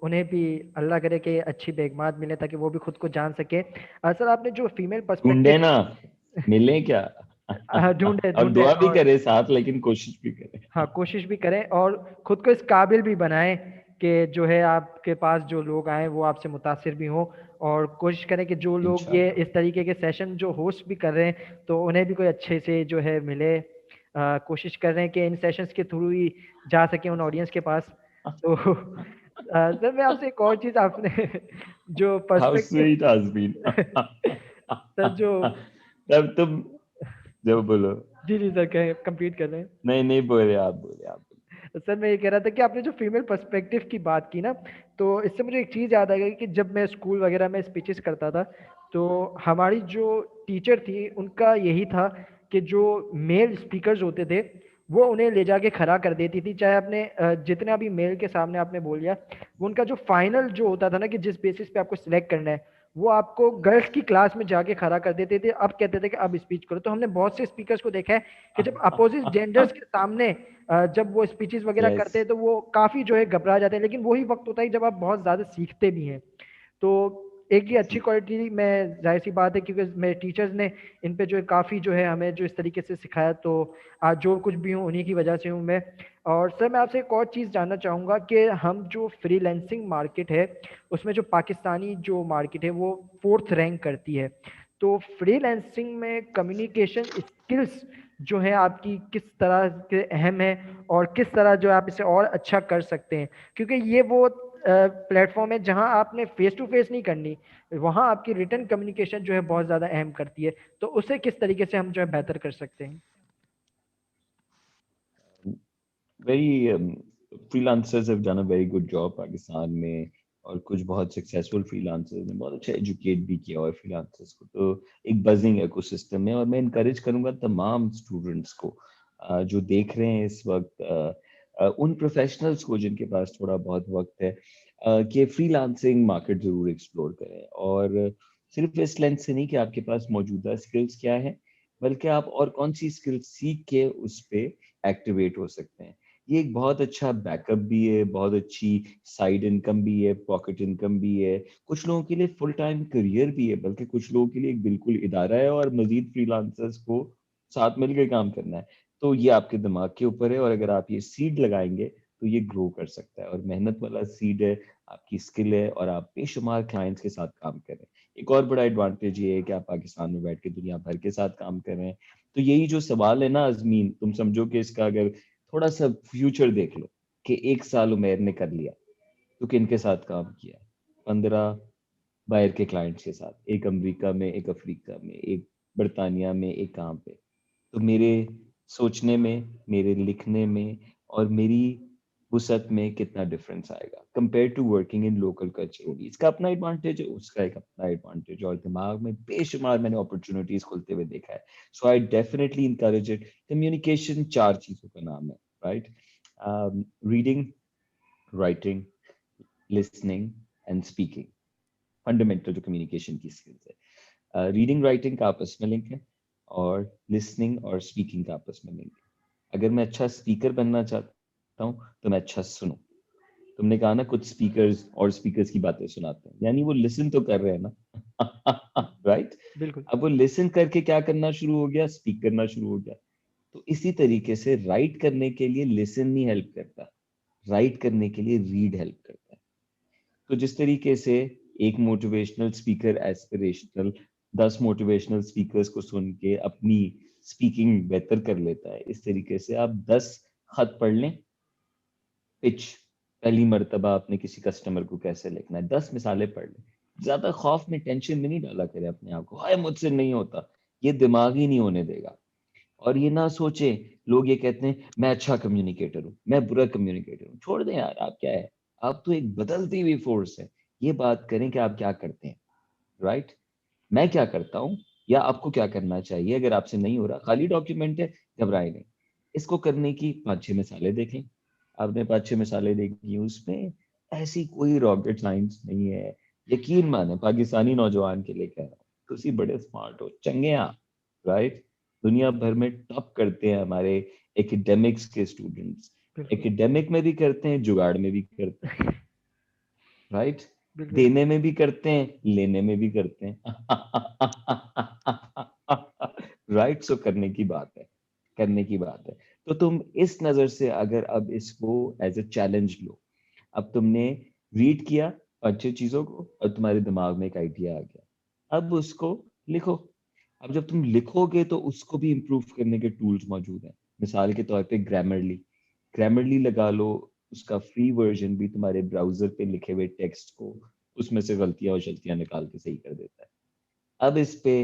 उन्हें भी अल्लाह करे कि अच्छी बेगमात मिले ताकि वो भी खुद को जान सके। सर आपने जो फीमेल ढूंढे पर्सपेक्टिव ना, मिले क्या? ढूंढे और ढूंढे दुआ भी और करे साथ, लेकिन कोशिश भी करे। हाँ, कोशिश भी करें और खुद को इस काबिल भी बनाएं कि जो है आपके पास जो लोग आए वो आपसे मुतासिर भी हों। और कोशिश करें कि जो लोग ये इंशाल्लाह। इस तरीके के सेशन जो होस्ट भी कर रहे हैं तो उन्हें भी कोई अच्छे से जो है मिले। कोशिश कर रहे हैं कि इन सेशंस के थ्रू ही जा सके उन ऑडियंस के पास। तो सर मैं आपसे एक और चीज़, आपने जो how perspective sweet has been। Sir जो तब तुम जब बोलो। जी जी सर कहें, कंप्लीट कर रहे हैं। नहीं नहीं, बोले आप, बोले आप। सर मैं ये कह रहा था कि आपने जो फीमेल पर्सपेक्टिव की बात की ना, तो इससे मुझे एक चीज़ याद आ गई कि जब मैं स्कूल वगैरह में स्पीचेस करता था तो हमारी जो टीचर थी उनका यही था कि जो मेल स्पीकर्स होते थे वो उन्हें ले जाके खड़ा कर देती थी, चाहे आपने जितना भी मेल के सामने आपने बोल दिया, वो उनका जो फाइनल जो होता था ना कि जिस बेसिस पे आपको सिलेक्ट करना है वो आपको गर्ल्स की क्लास में जाके खड़ा कर देते थे। अब कहते थे कि अब स्पीच करो। तो हमने बहुत से स्पीकर्स को देखा है कि जब अपोजिट जेंडर्स के सामने जब वो स्पीचेस वगैरह यस। करते हैं तो वो काफ़ी जो है घबरा जाते हैं, लेकिन वही वक्त होता है जब आप बहुत ज़्यादा सीखते भी हैं। तो एक ये अच्छी क्वालिटी, मैं जाहिर सी बात है क्योंकि मेरे टीचर्स ने इन पे जो है काफ़ी जो है हमें जो इस तरीके से सिखाया, तो आज जो कुछ भी हूँ उन्हीं की वजह से हूँ मैं। और सर मैं आपसे एक और चीज़ जानना चाहूँगा कि हम जो फ्रीलैंसिंग मार्केट है उसमें जो पाकिस्तानी जो मार्केट है वो 4th रैंक करती है। तो फ्रीलैंसिंग में कम्युनिकेशन स्किल्स जो है आपकी किस तरह के अहम है और किस तरह जो है आप इसे और अच्छा कर सकते हैं, क्योंकि ये वो प्लेटफॉर्म है जहां आपने फेस टू फेस नहीं करनी, वहां आपकी रिटर्न कम्युनिकेशन जो है बहुत ज़्यादा अहम करती है। तो उसे किस तरीके से हम जो है बेहतर कर सकते हैं? Very freelancers have done a very good job Pakistan में। और कुछ बहुत सक्सेसफुल फ्रीलांसर्स ने बहुत अच्छा एजुकेट भी किया और फ्रीलांसर्स को तो एक बजिंग इकोसिस्टम है। और मैं इनकरेज करूंगा तमाम स्टूडेंट्स को जो देख रहे हैं इस वक्त, उन प्रोफेशनल्स को जिनके पास थोड़ा बहुत वक्त है, कि फ्रीलांसिंग मार्केट जरूर एक्सप्लोर करें। और सिर्फ इस लेंस से नहीं कि आपके पास मौजूदा स्किल्स क्या है, बल्कि आप और कौन सी स्किल्स सीख के उस पे एक्टिवेट हो सकते हैं। ये एक बहुत अच्छा बैकअप भी है, बहुत अच्छी साइड इनकम भी है, पॉकेट इनकम भी है। कुछ लोगों के लिए फुल टाइम करियर भी है, बल्कि कुछ लोगों के लिए एक बिल्कुल इदारा है और मजीद फ्रीलांसर्स को साथ मिलकर काम करना है। तो ये आपके दिमाग के ऊपर है, और अगर आप ये सीड लगाएंगे तो ये ग्रो कर सकता है। और मेहनत वाला सीड है, आपकी स्किल है, और आप बेशुमार क्लाइंट्स के साथ काम कर रहे हैं। एक और बड़ा एडवांटेज ये है कि आप पाकिस्तान में बैठ के दुनिया भर के साथ काम कर रहे हैं। तो यही जो सवाल है ना अजमीन, तुम समझो कि इसका अगर थोड़ा सा फ्यूचर देख लो कि 1 साल उमेर ने कर लिया तो किन के साथ काम किया? 15 बाहर के क्लाइंट्स के साथ, एक अमेरिका में, एक अफ्रीका में, एक बरतानिया में, एक कहाँ पे। तो मेरे सोचने में, मेरे लिखने में और मेरी वुसअत में कितना डिफरेंस आएगा compare to working in local culture. इसका अपना एडवांटेज है, उसका एक अपना एडवांटेज, और दिमाग में बेशुमार मैंने अपॉर्चुनिटीज खुलते हुए देखा है। So I definitely encourage it. Communication 4 चीजों का नाम है, right? Reading, writing, listening and speaking. Fundamental जो कम्युनिकेशन की स्किल्स है। रीडिंग राइटिंग का आपस में लिंक है, और लिसनिंग और स्पीकिंग का आपस में लिंक है। अगर मैं अच्छा स्पीकर बनना चाहता हूँ तो मैं अच्छा सुनूं। तुमने कहा ना कुछ स्पीकर्स और स्पीकर्स की बातें सुनाते हैं, यानी वो लिसन तो कर रहे हैं ना। राइट? बिल्कुल। अब वो लिसन करके क्या करना शुरू हो गया? स्पीक करना शुरू हो गया। तो इसी तरीके से राइट करने के लिए लिसन नहीं हेल्प करता, राइट करने के लिए रीड हेल्प करता है। तो जिस तरीके से एक motivational speaker aspirational 10 motivational speakers को सुन के अपनी स्पीकिंग बेहतर कर लेता है, इस तरीके से आप 10 खत पढ़ लें। पिच, पहली मर्तबा आपने किसी कस्टमर को कैसे लिखना है, 10 मिसालें पढ़ लें। ज्यादा खौफ में, टेंशन में नहीं डाला करें अपने आप को, हाय मुझसे नहीं होता। ये दिमाग ही नहीं होने देगा। और ये ना सोचे, लोग ये कहते हैं मैं अच्छा कम्युनिकेटर हूँ, मैं बुरा कम्युनिकेटर हूँ। छोड़ दें यार, आप क्या है, आप तो एक बदलती हुई फोर्स है। ये बात करें कि आप क्या करते हैं, राइट? मैं क्या करता हूँ या आपको क्या करना चाहिए। अगर आपसे नहीं हो रहा, खाली डॉक्यूमेंट है, घबराए नहीं। इसको करने की 5-6 मिसालें देखें। आपने 5-6 मिसालें देखी, उसमें ऐसी कोई रॉकेट साइंस नहीं है। यकीन माने, पाकिस्तानी नौजवान के लिए कह रहा हूँ, तुसी बड़े स्मार्ट हो, चंगे हैं आप, राइट? दुनिया भर में टॉप करते हैं हमारे एकेडमिक्स के स्टूडेंट्स। बिल्कुल। एकेडमिक में भी करते हैं, जुगाड़ में भी करते हैं, राइट? बिल्कुल। देने में भी करते हैं, लेने में भी करते हैं। राइट? सो करने की बात है, करने की बात है। तो तुम इस नजर से अगर अब इसको एज ए चैलेंज लो, अब तुमने रीड किया 5-6 चीजों को और तुम्हारे दिमाग में एक आइडिया आ गया, अब उसको लिखो। अब जब तुम लिखोगे तो उसको भी इम्प्रूव करने के टूल्स मौजूद हैं। मिसाल के तौर पे ग्रामरली, ग्रामरली लगा लो। उसका फ्री वर्जन भी तुम्हारे ब्राउजर पे लिखे हुए टेक्स्ट को उसमें से गलतियां और शलतियां निकाल के सही कर देता है। अब इस पे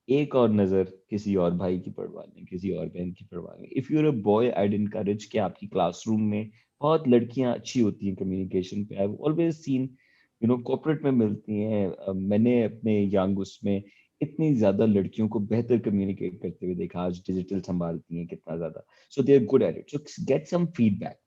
एक और नजर किसी और भाई की पड़वा लें, किसी और बहन की पड़वा लें। If you're a boy, I'd encourage कि आपकी क्लासरूम में बहुत लड़कियां अच्छी होती हैं कम्युनिकेशन पे। आई ऑलवेज सीन, कॉर्पोरेट में मिलती हैं। मैंने अपने यंग उसमें इतनी ज्यादा लड़कियों को बेहतर कम्युनिकेट करते हुए देखा। आज डिजिटल संभालती हैं कितना ज्यादा। So they are good at it. So get some feedback.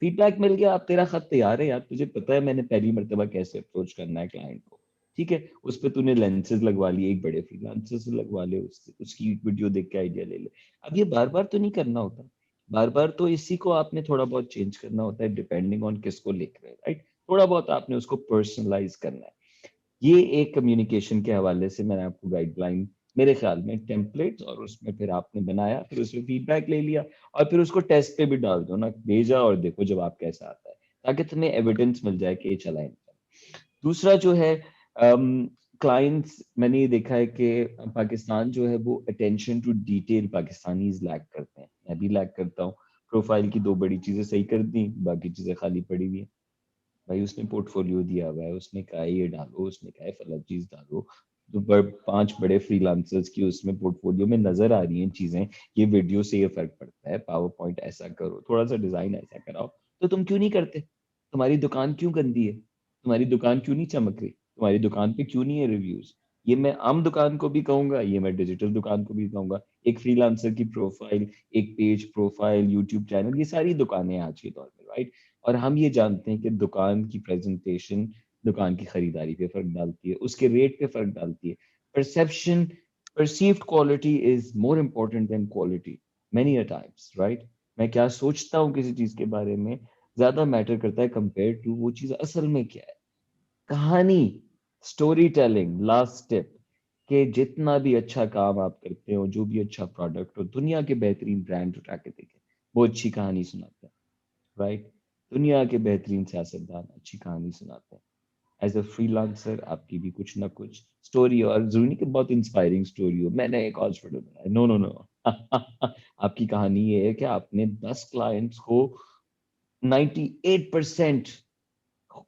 Feedback मिल गया, अब तेरा खत तैयार है यार, तुझे पता है मैंने पहली मर्तबा कैसे अप्रोच करना है क्लाइंट को। ठीक है, उस पर तूने लेंसेज लगवा लिए, एक बड़े फ्रीलांसर से लगवा ले, उससे उसकी वीडियो देख के आइडिया ले ले। अब ये बार बार तो नहीं करना होता, बार बार तो इसी को आपने थोड़ा बहुत चेंज करना होता है डिपेंडिंग ऑन किसको लिख रहे हैं, राइट? थोड़ा बहुत आपने उसको पर्सनलाइज करना है। ये एक कम्युनिकेशन के हवाले से मैंने आपको गाइडलाइन, मेरे ख्याल में टेम्पलेट्स, और उसमें फिर आपने बनाया, फिर उसमें फीडबैक ले लिया और फिर उसको टेस्ट पे भी डाल दो ना, भेजा और देखो जवाब कैसा आता है, ताकि तुम्हें एविडेंस मिल जाए कि ये चला है। दूसरा जो है, क्लाइंट्स, मैंने ये देखा है कि पाकिस्तान जो है वो attention to detail Pakistanis lack करते हैं। मैं भी लैक करता हूँ। प्रोफाइल की 2 बड़ी चीजें सही कर दी, बाकी चीजें खाली पड़ी हुई है। भाई उसने पोर्टफोलियो दिया हुआ है, उसने कहा है ये डालो, उसने कहा है फला चीज डालो। तो 5 बड़े फ्रीलांसर्स की उसमें पोर्टफोलियो में नजर आ रही हैं चीजें। ये वीडियो से ये फर्क पड़ता है, पावर पॉइंट ऐसा करो, थोड़ा सा डिजाइन ऐसा कराओ। तो तुम क्यों नहीं करते? तुम्हारी दुकान क्यों गंदी है? तुम्हारी दुकान क्यों नहीं चमक रही? तुम्हारी दुकान पे क्यों नहीं है रिव्यूज? ये मैं आम दुकान को भी कहूंगा, ये मैं डिजिटल दुकान को भी कहूंगा। एक फ्रीलांसर की प्रोफाइल, एक पेज प्रोफाइल, यूट्यूब चैनल, ये सारी दुकानें आज के दौर में, राइट? और हम ये जानते हैं कि दुकान की प्रेजेंटेशन दुकान की खरीदारी पे फर्क डालती है, उसके रेट पे फर्क डालती है। Perception, perceived quality is more important then quality many a times, right? मैं क्या सोचता हूँ किसी चीज के बारे में ज्यादा मैटर करता है कंपेयर टू वो चीज असल में क्या है। कहानी, स्टोरी टेलिंग, लास्ट स्टेप, कि जितना भी अच्छा काम आप करते हो, जो भी अच्छा प्रोडक्ट हो, दुनिया के बेहतरीन ब्रांड उठा के देखें, वो अच्छी कहानी सुनाते हैं, राइट? दुनिया के बेहतरीन सियासतदान अच्छी कहानी सुनाते हैं। एज अ फ्रीलांसर आपकी भी कुछ ना कुछ स्टोरी, और जरूरी नहीं कि बहुत इंस्पायरिंग स्टोरी हो, मैंने एक हॉस्पिटल बनाया, नो नो नो। आपकी कहानी ये है कि आपने 10 क्लाइंट्स को 98%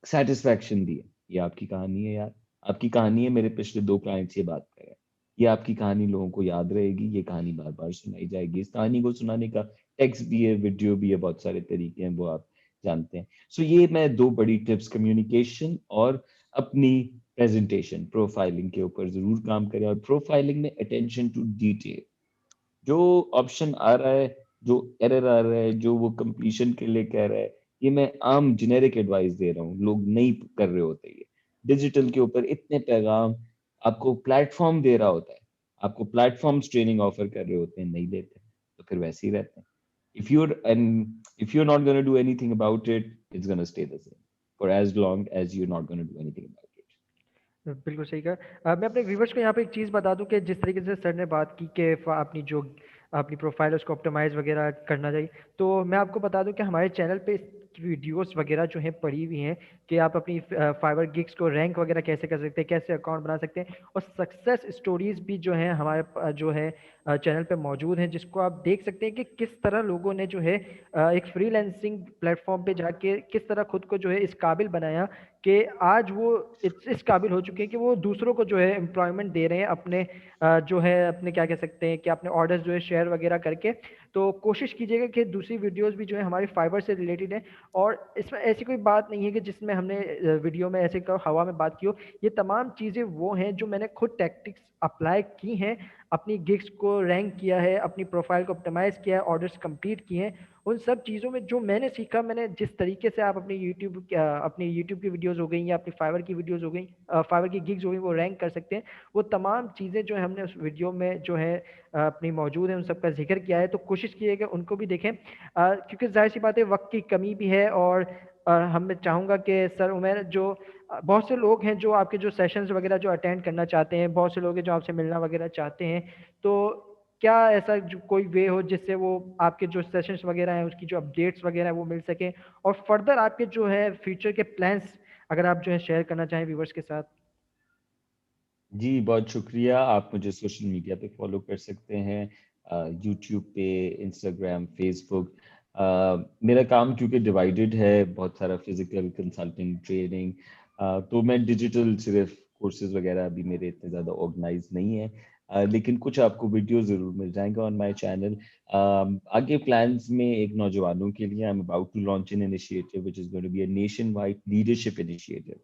सेटिस्फैक्शन दी है। ये आपकी कहानी है यार। आपकी कहानी है, मेरे पिछले 2 क्लाइंट्स ये बात कर रहे हैं। ये आपकी कहानी लोगों को याद रहेगी, ये कहानी बार बार सुनाई जाएगी। इस कहानी को सुनाने का टेक्स्ट भी है, वीडियो भी है, बहुत सारे तरीके हैं, वो आप जानते हैं। सो ये मैं 2 बड़ी टिप्स, कम्युनिकेशन और अपनी प्रेजेंटेशन, प्रोफाइलिंग के ऊपर जरूर काम करें। और प्रोफाइलिंग में अटेंशन टू डिटेल, जो ऑप्शन आ रहा है, जो एरर आ रहा है, जो वो कंप्लीशन के लिए कह रहा है, ये मैं आम जेनेरिक एडवाइस दे रहा हूँ, लोग नहीं कर रहे होते। ये डिजिटल के ऊपर इतने पैगाम आपको प्लेटफॉर्म दे रहा होता है, आपको प्लेटफॉर्म्स ट्रेनिंग ऑफर कर रहे होते हैं, नहीं देते, तो फिर वैसे ही रहते हैं। If you're not going to do anything about it, it's going to stay the same for as long as you're not going to do anything about it. बिल्कुल सही कहा। मैं अपने व्यूवर्स को यहाँ पे एक चीज़ बता दूं कि जिस तरीके से सर ने बात की कि अपनी जो अपनी प्रोफाइल है उसको ऑप्टिमाइज़ वगैरह करना चाहिए, तो मैं आपको बता दूं कि हमारे चैनल पे वीडियोस वगैरह जो हैं पड़ी हुई हैं कि आप अपनी फाइवर गिग्स को रैंक वगैरह कैसे कर सकते हैं, कैसे अकाउंट बना सकते हैं, और सक्सेस स्टोरीज भी जो हैं हमारे जो है चैनल पे मौजूद हैं, जिसको आप देख सकते हैं कि किस तरह लोगों ने जो है एक फ्रीलैंसिंग प्लेटफॉर्म पे जाके किस तरह खुद को जो है इस काबिल बनाया कि आज वो इस काबिल हो चुके हैं कि वो दूसरों को जो है एम्प्लॉयमेंट दे रहे हैं अपने जो है अपने क्या कह सकते हैं कि अपने ऑर्डर्स जो है शेयर वगैरह करके। तो कोशिश कीजिएगा कि दूसरी वीडियोस भी जो है हमारे फाइबर से रिलेटेड है, और इसमें ऐसी कोई बात नहीं है कि जिसमें हमने वीडियो में ऐसे हवा में बात की हो। ये तमाम चीज़ें वो हैं जो मैंने खुद टैक्टिक्स अप्लाई की हैं, अपनी गिग्स को रैंक किया है, अपनी प्रोफाइल को ऑप्टिमाइज़ किया है, ऑर्डर्स कंप्लीट किए हैं। उन सब चीज़ों में जो मैंने सीखा, मैंने जिस तरीके से आप अपनी यूट्यूब की वीडियोस हो गई या अपनी फाइवर की वीडियोस हो गई, फाइवर की गिग्स हो गई, वो रैंक कर सकते हैं। वो तमाम चीज़ें जो है हमने उस वीडियो में जो है अपनी मौजूद है, उन सब का जिक्र किया है। तो कोशिश कीजिएगा उनको भी देखें, क्योंकि जाहिर सी बात है वक्त की कमी भी है, और मैं चाहूँगा कि सर उमैर जो बहुत से लोग हैं जो आपके जो सेशंस वगैरह जो अटेंड करना चाहते हैं, बहुत से लोग हैं जो आपसे मिलना वगैरह चाहते हैं, तो क्या ऐसा जो कोई वे हो जिससे वो आपके जो सेशंस वगैरह हैं उसकी जो अपडेट्स वगैरह है वो मिल सके, और फर्दर आपके जो है फ्यूचर के प्लान्स अगर आप जो है शेयर करना चाहें व्यूवर्स के साथ? जी, बहुत शुक्रिया। आप मुझे सोशल मीडिया पे फॉलो कर सकते हैं, यूट्यूब पे, इंस्टाग्राम, फेसबुक। मेरा काम क्योंकि डिवाइडेड है, बहुत सारा फिजिकल, कंसल्टिंग, ट्रेनिंग, तो मैं डिजिटल सिर्फ कोर्सेज वगैरह अभी मेरे इतने ज़्यादा ऑर्गेनाइज नहीं है, लेकिन कुछ आपको वीडियो ज़रूर मिल जाएंगे ऑन माय चैनल। आगे प्लान्स में एक नौजवानों के लिए I am about to launch an initiative which is going to be a nationwide leadership initiative,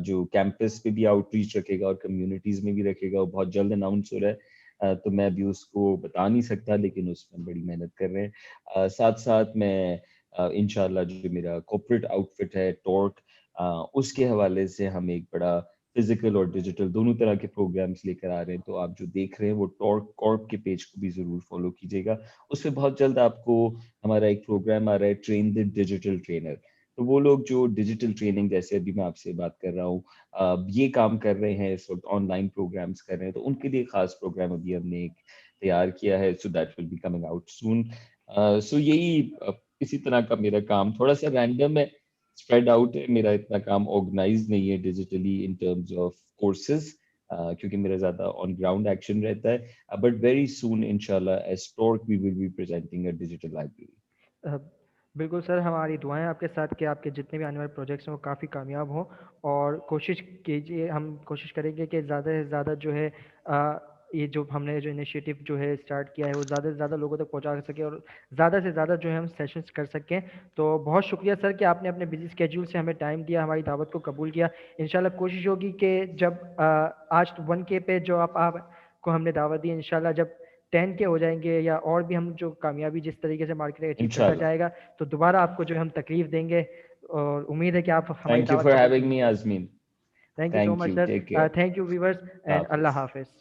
जो कैंपस पे भी आउटरीच रखेगा और कम्युनिटीज में भी रखेगा। वो बहुत जल्द अनाउंस हो रहा है, तो मैं अभी उसको बता नहीं सकता, लेकिन उसमें बड़ी मेहनत कर रहे हैं। साथ साथ मैं इंशाल्लाह जो मेरा कॉर्पोरेट आउटफिट है टॉर्क, उसके हवाले से हम एक बड़ा फिजिकल और डिजिटल दोनों तरह के प्रोग्राम्स लेकर आ रहे हैं। तो आप जो देख रहे हैं वो टॉर्क कॉर्प के पेज को भी जरूर फॉलो कीजिएगा। उस पर बहुत जल्द आपको हमारा एक प्रोग्राम आ रहा है, ट्रेन द डिजिटल ट्रेनर। तो वो लोग जो डिजिटल ट्रेनिंग, जैसे अभी मैं आपसे बात कर रहा हूँ, ये काम कर रहे हैं, इस वक्त ऑनलाइन प्रोग्राम्स कर रहे हैं, तो उनके लिए खास प्रोग्राम अभी हमने एक तैयार किया है। So that will be coming out soon. So यही इसी तरह का मेरा काम थोड़ा सा रैंडम है, स्प्रेड आउट है, मेरा इतना काम ऑर्गेनाइज नहीं है digitally in terms of courses, क्योंकि मेरा ज्यादा ऑन ग्राउंड एक्शन रहता है। बट वेरी सून इंशाल्लाह as torque we will be presenting a digital library. Uh, बिल्कुल सर, हमारी दुआएं आपके साथ कि आपके जितने भी आने वाले प्रोजेक्ट्स हैं वो काफ़ी कामयाब हों, और कोशिश कीजिए, हम कोशिश करेंगे कि ज़्यादा से ज़्यादा जो है ये जो हमने जो इनिशिएटिव जो है स्टार्ट किया है वो ज़्यादा से ज़्यादा लोगों तक पहुंचा सके, और ज़्यादा से ज़्यादा जो है हम सेशंस कर सकें। तो बहुत शुक्रिया सर कि आपने अपने बिजी स्केड्यूल से हमें टाइम दिया, हमारी दावत को कबूल किया। इंशाल्लाह कोशिश होगी कि जब आज 1K पे जो आपको हमने दावत दी, इंशाल्लाह जब 10K हो जाएंगे या और भी हम जो कामयाबी जिस तरीके से मार्केट अचीव करता इंशाल्लाह। जाएगा, तो दोबारा आपको जो है हम तकलीफ देंगे, और उम्मीद है कि आप हमारी Thank you दावत for कबूल having me, कीजिएगा। Azmin. Thank you so Thank much you. Sir, Take care. Thank you viewers, and Allah Hafiz. हाफिज़।